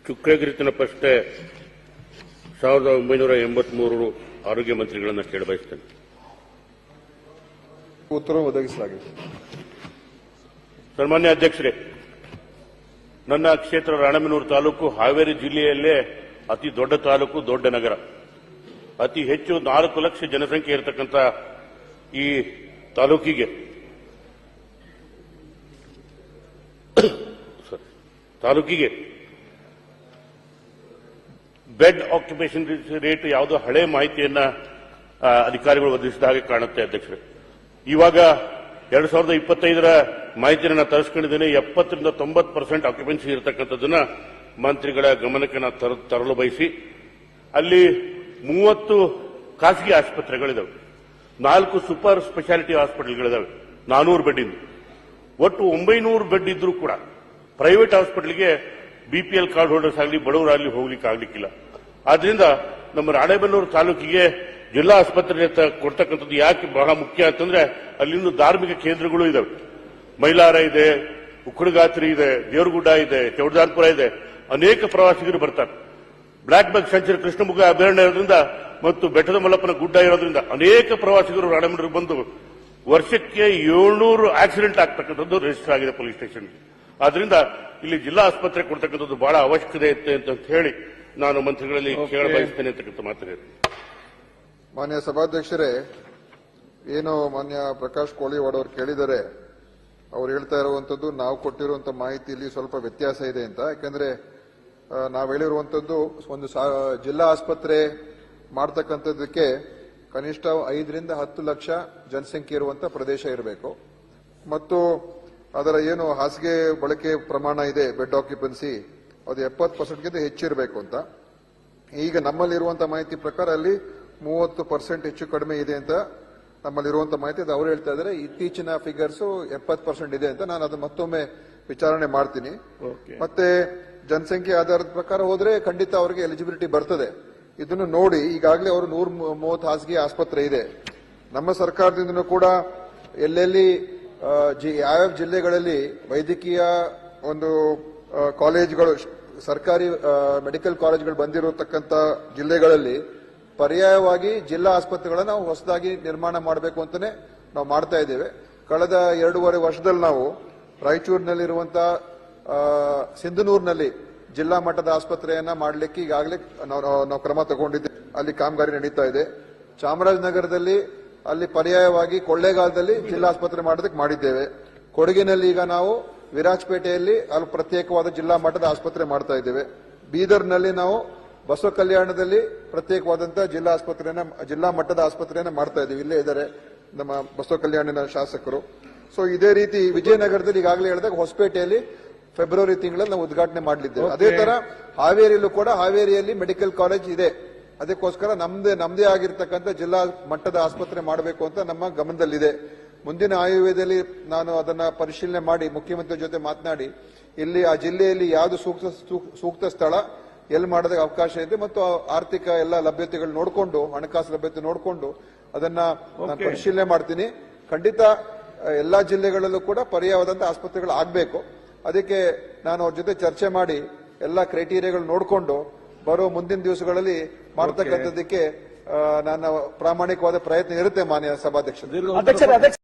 ಚುಕ್ಕಾಗಿರಿತನ ಪ್ರಶ್ನೆ 1983 ಆರೋಗ್ಯ ಮಂತ್ರಿಗಳನ್ನ ಕೇಳಬಯಸ್ತೇನೆ. ಉತ್ತರ ಒದಗಿಸಲಾಗಿದೆ. ಸನ್ಮಾನ್ಯ ಅಧ್ಯಕ್ಷರೇ, ನನ್ನ ಕ್ಷೇತ್ರ ರಾಣೆಬೆನ್ನೂರು ತಾಲೂಕು ಹಾವೇರಿ ಜಿಲ್ಲೆಯಲ್ಲೇ ಅತಿ ದೊಡ್ಡ ತಾಲೂಕು, ದೊಡ್ಡ ನಗರ. ಅತಿ ಹೆಚ್ಚು 4 ಲಕ್ಷ ಜನಸಂಖ್ಯೆ ಇರತಕ್ಕಂಥ ಈ ತಾಲೂಕಿಗೆ ಬೆಡ್ ಆಕ್ಯುಪೇಷನ್ ರೇಟ್ ಯಾವುದೋ ಹಳೆ ಮಾಹಿತಿಯನ್ನ ಅಧಿಕಾರಿಗಳು ಒದಗಿಸಿದ ಹಾಗೆ ಕಾಣುತ್ತೆ ಅಧ್ಯಕ್ಷರೇ. ಇವಾಗ 2025ರ ಮಾಹಿತಿಯನ್ನು ತರಿಸಿಕೊಂಡಿದ್ದೇನೆ. 70ರಿಂದ 90% ಆಕ್ಯುಪೆನ್ಸಿ ಇರತಕ್ಕಂಥದ್ದನ್ನ ಮಂತ್ರಿಗಳ ಗಮನಕ್ಕೆ ನಾನು ತರಲು ಬಯಸಿ, ಅಲ್ಲಿ 30 ಖಾಸಗಿ ಆಸ್ಪತ್ರೆಗಳಿದಾವೆ, 4 ಸೂಪರ್ ಸ್ಪೆಷಾಲಿಟಿ ಹಾಸ್ಪಿಟಲ್ಗಳಿದಾವೆ, 400 ಬೆಡ್ ಇಂದು. ಒಟ್ಟು 900 ಬೆಡ್ ಇದ್ರೂ ಕೂಡ ಪ್ರೈವೇಟ್ ಹಾಸ್ಪಿಟಲ್ಗೆ ಬಿಪಿಎಲ್ ಕಾರ್ಡ್ ಹೋಲ್ಡರ್ಸ್ ಆಗಲಿ ಬಡವರಾಗಲಿ ಹೋಗ್ಲಿಕ್ಕೆ ಆಗ್ಲಿಕ್ಕಿಲ್ಲ. ಆದ್ರಿಂದ ನಮ್ಮ ರಾಣೆಬೆನ್ನೂರು ತಾಲೂಕಿಗೆ ಜಿಲ್ಲಾ ಆಸ್ಪತ್ರೆ ಕೊಡ್ತಕ್ಕಂಥದ್ದು ಯಾಕೆ ಬಹಳ ಮುಖ್ಯ ಅಂತಂದ್ರೆ, ಅಲ್ಲಿಂದ ಧಾರ್ಮಿಕ ಕೇಂದ್ರಗಳು ಇದಾವೆ. ಮೈಲಾರ ಇದೆ, ಉಕ್ಕಡಗಾತ್ರಿ ಇದೆ, ದೇವರಗುಡ್ಡ ಇದೆ, ಚೌಡದಾನ್ಪುರ ಇದೆ. ಅನೇಕ ಪ್ರವಾಸಿಗರು ಬರ್ತಾರೆ. ಬ್ಲಾಕ್ ಬಗ್ ಸೆಂಚುರಿ ಕೃಷ್ಣಮುಖ ಅಭಯಾರಣ್ಯ ಇರೋದ್ರಿಂದ ಮತ್ತು ಬೆಟ್ಟದ ಮಲ್ಲಪ್ಪನ ಗುಡ್ಡ ಇರೋದ್ರಿಂದ ಅನೇಕ ಪ್ರವಾಸಿಗರು ರಾಣೆಬೆನ್ನೂರಿಗೆ ಬಂದು ವರ್ಷಕ್ಕೆ 700 ಆಕ್ಸಿಡೆಂಟ್ ಆಗ್ತಕ್ಕಂಥದ್ದು ರಿಜಿಸ್ಟರ್ ಆಗಿದೆ ಪೊಲೀಸ್ ಸ್ಟೇಷನ್. ಆದ್ರಿಂದ ಇಲ್ಲಿ ಜಿಲ್ಲಾ ಆಸ್ಪತ್ರೆ ಕೊಡ್ತಕ್ಕಂಥದ್ದು ಬಹಳ ಅವಶ್ಯಕತೆ ಇರುತ್ತೆ ಅಂತ ಹೇಳಿ ನಾನು ಮಂತ್ರಿಗಳಲ್ಲಿ ಕೇಳಬಯಸ್ತೇನೆ ಅಂತಕ್ಕಂಥ ಮಾತನಾಡಿ. ಮಾನ್ಯ ಸಭಾಧ್ಯಕ್ಷರೇ, ಏನು ಮಾನ್ಯ ಪ್ರಕಾಶ್ ಕೋಳಿವಾಡ್ ಅವರು ಕೇಳಿದರೆ, ಅವ್ರು ಹೇಳ್ತಾ ಇರುವಂತದ್ದು ನಾವು ಕೊಟ್ಟಿರುವಂತಹ ಮಾಹಿತಿಯಲ್ಲಿ ಸ್ವಲ್ಪ ವ್ಯತ್ಯಾಸ ಇದೆ ಅಂತ. ಯಾಕಂದ್ರೆ ನಾವು ಹೇಳಿರುವಂತದ್ದು ಒಂದು ಜಿಲ್ಲಾ ಆಸ್ಪತ್ರೆ ಮಾಡತಕ್ಕಂಥದ್ದಕ್ಕೆ ಕನಿಷ್ಠ 5ರಿಂದ 10 ಲಕ್ಷ ಜನಸಂಖ್ಯೆ ಇರುವಂತಹ ಪ್ರದೇಶ ಇರಬೇಕು ಮತ್ತು ಅದರ ಏನು ಹಾಸಿಗೆ ಬಳಕೆ ಪ್ರಮಾಣ ಇದೆ, ಬೆಡ್ ಆಕ್ಯುಪೆನ್ಸಿ, ಅದು 70%ಗಿಂತ ಹೆಚ್ಚಿರಬೇಕು ಅಂತ. ಈಗ ನಮ್ಮಲ್ಲಿರುವಂತಹ ಮಾಹಿತಿ ಪ್ರಕಾರ ಅಲ್ಲಿ 30% ಹೆಚ್ಚು ಕಡಿಮೆ ಇದೆ ಅಂತ ನಮ್ಮಲ್ಲಿರುವಂತಹ ಮಾಹಿತಿ. ಅದು ಅವರು ಹೇಳ್ತಾ ಇದ್ದಾರೆ. ಇತ್ತೀಚಿನ ಫಿಗರ್ಸ್ 70% ಇದೆ ಅಂತ. ನಾನು ಅದನ್ನ ಮತ್ತೊಮ್ಮೆ ವಿಚಾರಣೆ ಮಾಡ್ತೀನಿ. ಮತ್ತೆ ಜನಸಂಖ್ಯೆ ಆಧಾರದ ಪ್ರಕಾರ ಹೋದ್ರೆ ಖಂಡಿತ ಅವರಿಗೆ ಎಲಿಜಿಬಿಲಿಟಿ ಬರ್ತದೆ. ಇದನ್ನು ನೋಡಿ ಈಗಾಗಲೇ ಅವರು 130 ಹಾಸಿಗೆ ಆಸ್ಪತ್ರೆ ಇದೆ. ನಮ್ಮ ಸರ್ಕಾರದಿಂದನೂ ಕೂಡ ಎಲ್ಲೆಲ್ಲಿ ಯಾವ್ಯಾವ ಜಿಲ್ಲೆಗಳಲ್ಲಿ ವೈದ್ಯಕೀಯ ಒಂದು ಕಾಲೇಜುಗಳು, ಸರ್ಕಾರಿ ಮೆಡಿಕಲ್ ಕಾಲೇಜುಗಳು ಬಂದಿರತಕ್ಕಂತ ಜಿಲ್ಲೆಗಳಲ್ಲಿ ಪರ್ಯಾಯವಾಗಿ ಜಿಲ್ಲಾ ಆಸ್ಪತ್ರೆಗಳನ್ನ ನಾವು ಹೊಸದಾಗಿ ನಿರ್ಮಾಣ ಮಾಡಬೇಕು ಅಂತಾನೆ ನಾವು ಮಾಡ್ತಾ ಇದ್ದೇವೆ. ಕಳೆದ 2.5 ವರ್ಷದಲ್ಲಿ ನಾವು ರಾಯಚೂರಿನಲ್ಲಿರುವಂತಹ ಸಿಂಧನೂರಿನಲ್ಲಿ ಜಿಲ್ಲಾ ಮಟ್ಟದ ಆಸ್ಪತ್ರೆಯನ್ನ ಮಾಡಲಿಕ್ಕೆ ಈಗಾಗಲೇ ನಾವು ಕ್ರಮ ತಗೊಂಡಿದ್ದೇವೆ. ಅಲ್ಲಿ ಕಾಮಗಾರಿ ನಡೀತಾ ಇದೆ. ಚಾಮರಾಜನಗರದಲ್ಲಿ ಅಲ್ಲಿ ಪರ್ಯಾಯವಾಗಿ ಕೊಳ್ಳೇಗಾಲದಲ್ಲಿ ಜಿಲ್ಲಾ ಆಸ್ಪತ್ರೆ ಮಾಡೋದಕ್ಕೆ ಮಾಡಿದ್ದೇವೆ. ಕೊಡಗಿನಲ್ಲಿ ಈಗ ನಾವು ವಿರಾಜಪೇಟೆಯಲ್ಲಿ ಅಲ್ಲಿ ಪ್ರತ್ಯೇಕವಾದ ಜಿಲ್ಲಾ ಮಟ್ಟದ ಆಸ್ಪತ್ರೆ ಮಾಡ್ತಾ ಇದ್ದೇವೆ. ಬೀದರ್ನಲ್ಲಿ ನಾವು ಬಸವ ಕಲ್ಯಾಣದಲ್ಲಿ ಪ್ರತ್ಯೇಕವಾದಂತಹ ಜಿಲ್ಲಾ ಮಟ್ಟದ ಆಸ್ಪತ್ರೆಯನ್ನ ಮಾಡ್ತಾ ಇದ್ದೀವಿ. ಇಲ್ಲೇ ಇದ್ದಾರೆ ನಮ್ಮ ಬಸವ ಕಲ್ಯಾಣಿನ ಶಾಸಕರು. ಸೊ ಇದೇ ರೀತಿ ವಿಜಯನಗರದಲ್ಲಿ ಈಗಾಗಲೇ ಹೇಳಿದಾಗ ಹೊಸಪೇಟೆಯಲ್ಲಿ ಫೆಬ್ರವರಿ ತಿಂಗಳಲ್ಲಿ ನಾವು ಉದ್ಘಾಟನೆ ಮಾಡಲಿದ್ದೇವೆ. ಅದೇ ತರ ಹಾವೇರಿಯಲ್ಲೂ ಕೂಡ ಹಾವೇರಿಯಲ್ಲಿ ಮೆಡಿಕಲ್ ಕಾಲೇಜ್ ಇದೆ. ಅದಕ್ಕೋಸ್ಕರ ನಮ್ದೇ ಆಗಿರ್ತಕ್ಕಂಥ ಜಿಲ್ಲಾ ಮಟ್ಟದ ಆಸ್ಪತ್ರೆ ಮಾಡಬೇಕು ಅಂತ ನಮ್ಮ ಗಮನದಲ್ಲಿದೆ. ಮುಂದಿನ ಆಯವ್ಯಯದಲ್ಲಿ ನಾನು ಅದನ್ನ ಪರಿಶೀಲನೆ ಮಾಡಿ ಮುಖ್ಯಮಂತ್ರಿ ಜೊತೆ ಮಾತನಾಡಿ ಇಲ್ಲಿ ಆ ಜಿಲ್ಲೆಯಲ್ಲಿ ಯಾವುದು ಸೂಕ್ತ ಸ್ಥಳ ಎಲ್ಲಿ ಮಾಡೋದಕ್ಕೆ ಅವಕಾಶ ಇದೆ ಮತ್ತು ಆರ್ಥಿಕ ಎಲ್ಲ ಲಭ್ಯತೆಗಳು ನೋಡಿಕೊಂಡು, ಹಣಕಾಸು ಲಭ್ಯತೆ ನೋಡಿಕೊಂಡು ಅದನ್ನ ನಾನು ಪರಿಶೀಲನೆ ಮಾಡ್ತೀನಿ. ಖಂಡಿತ ಎಲ್ಲಾ ಜಿಲ್ಲೆಗಳಲ್ಲೂ ಕೂಡ ಪರ್ಯಾಯವಾದಂತಹ ಆಸ್ಪತ್ರೆಗಳು ಆಗಬೇಕು. ಅದಕ್ಕೆ ನಾನು ಅವ್ರ ಜೊತೆ ಚರ್ಚೆ ಮಾಡಿ ಎಲ್ಲ ಕ್ರೈಟೀರಿಯಾಗಳು ನೋಡಿಕೊಂಡು ಬರೋ ಮುಂದಿನ ದಿವಸಗಳಲ್ಲಿ ಮಾಡತಕ್ಕಂಥದ್ದಕ್ಕೆ ನನ್ನ ಪ್ರಾಮಾಣಿಕವಾದ ಪ್ರಯತ್ನ ಇರುತ್ತೆ ಮಾನ್ಯ ಸಭಾಧ್ಯಕ್ಷರು.